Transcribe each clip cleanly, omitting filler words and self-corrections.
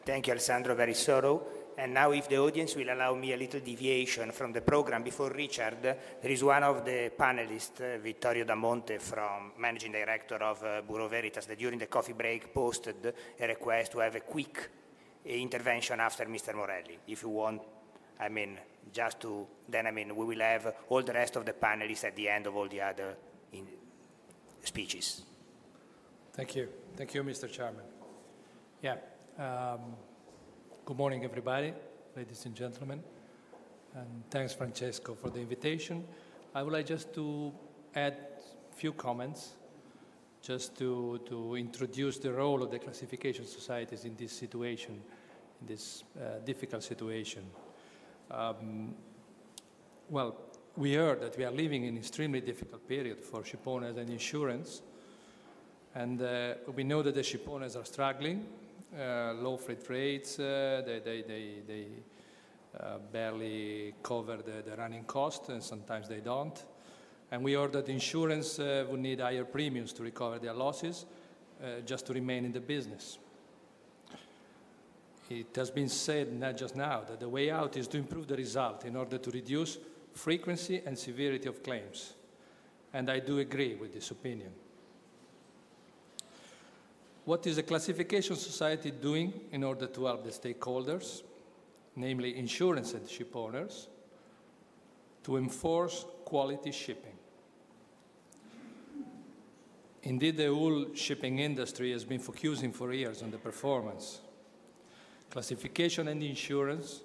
Thank you, Alessandro, very thorough. And now if the audience will allow me a little deviation from the program before Richard, there is one of the panelists, Vittorio Damonte, Managing Director of Bureau Veritas, that during the coffee break posted a request to have a quick intervention after Mr. Morelli. If you want, we will have all the rest of the panelists at the end of all the other speeches. Thank you. Thank you, Mr. Chairman. Yeah. Good morning, everybody, ladies and gentlemen. And thanks, Francesco, for the invitation. I would like just to add a few comments, just to introduce the role of the classification societies in this situation, in this difficult situation. Well, we heard that we are living in an extremely difficult period for ship owners and insurance. And we know that the ship owners are struggling. Low freight rates, they barely cover the running cost, and sometimes they don't. And we heard that insurance would need higher premiums to recover their losses just to remain in the business. It has been said, not just now, that the way out is to improve the result in order to reduce frequency and severity of claims. And I do agree with this opinion. What is a classification society doing in order to help the stakeholders, namely insurance and ship owners, to enforce quality shipping? Indeed, the whole shipping industry has been focusing for years on the performance. Classification and insurance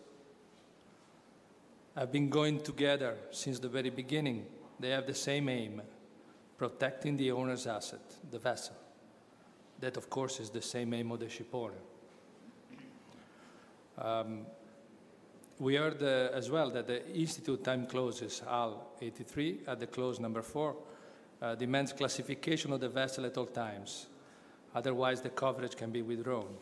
have been going together since the very beginning. They have the same aim, protecting the owner's asset, the vessel. That, of course, is the same aim of the ship owner. We heard as well that the Institute time clauses, HAL 83, at the clause number 4, demands classification of the vessel at all times. Otherwise, the coverage can be withdrawn.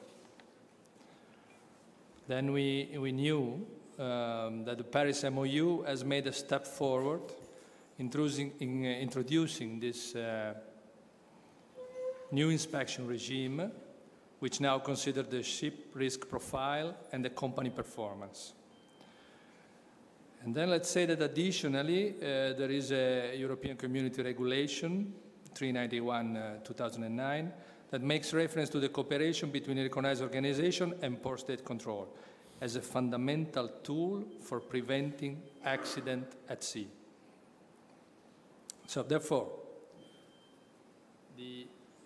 Then we knew that the Paris MOU has made a step forward, introducing this new inspection regime, which now considers the ship risk profile and the company performance. And then let's say that additionally, there is a European Community Regulation, 391/2009, that makes reference to the cooperation between a recognized organization and port state control as a fundamental tool for preventing accident at sea. So therefore,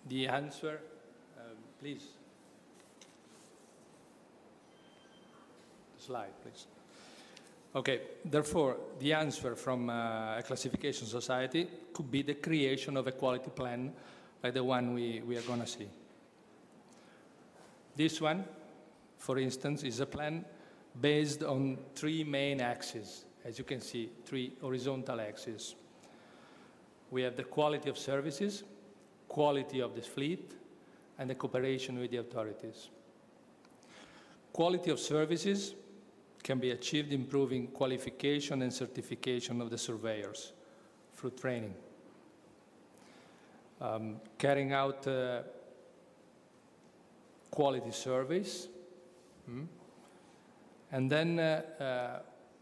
the answer, please. Slide, please. Okay, therefore, the answer from a classification society could be the creation of a quality plan like the one we are going to see. This one, for instance, is a plan based on 3 main axes. As you can see, 3 horizontal axes. We have the quality of services, quality of the fleet, and the cooperation with the authorities. Quality of services can be achieved improving qualification and certification of the surveyors through training. Carrying out quality surveys, and then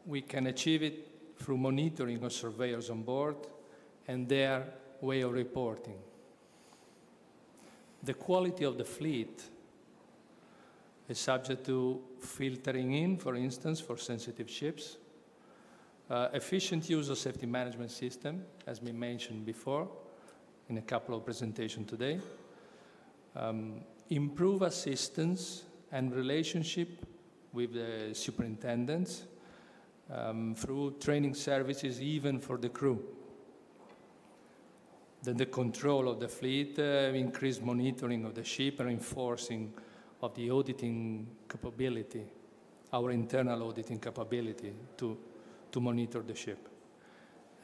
we can achieve it through monitoring of surveyors on board and their way of reporting. The quality of the fleet is subject to filtering in, for instance, for sensitive ships, efficient use of safety management system, as been mentioned before in a couple of presentations today, improve assistance and relationship with the superintendents through training services even for the crew. Then the control of the fleet, increased monitoring of the ship, reinforcing of the auditing capability, our internal auditing capability to monitor the ship.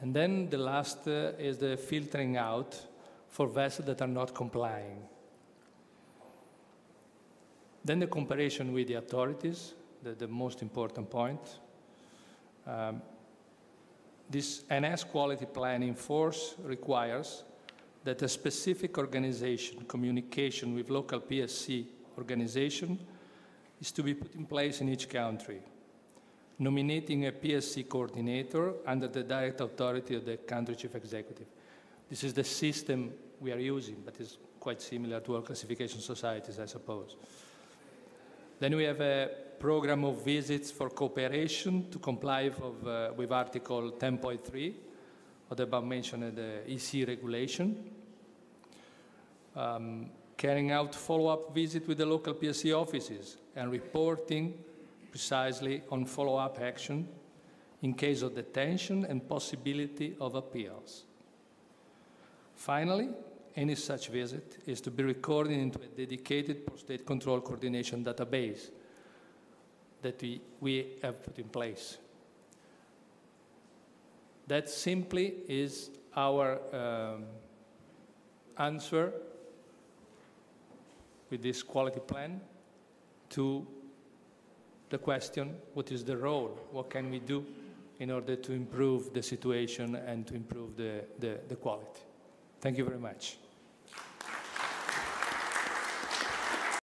And then the last is the filtering out for vessels that are not complying. Then the comparison with the authorities, the most important point. This NS quality plan in force requires that a specific organization, communication with local PSC organization, is to be put in place in each country, nominating a PSC coordinator under the direct authority of the country chief executive. This is the system we are using, but it's quite similar to all classification societies, I suppose. Then we have a program of visits for cooperation to comply with Article 10.3 of the above-mentioned EC regulation. Carrying out follow-up visit with the local PSC offices and reporting precisely on follow-up action in case of detention and possibility of appeals. Finally, any such visit is to be recorded into a dedicated post-state control coordination database that we have put in place. That simply is our answer with this quality plan to the question, what is the role? What can we do in order to improve the situation and to improve the quality? Thank you very much.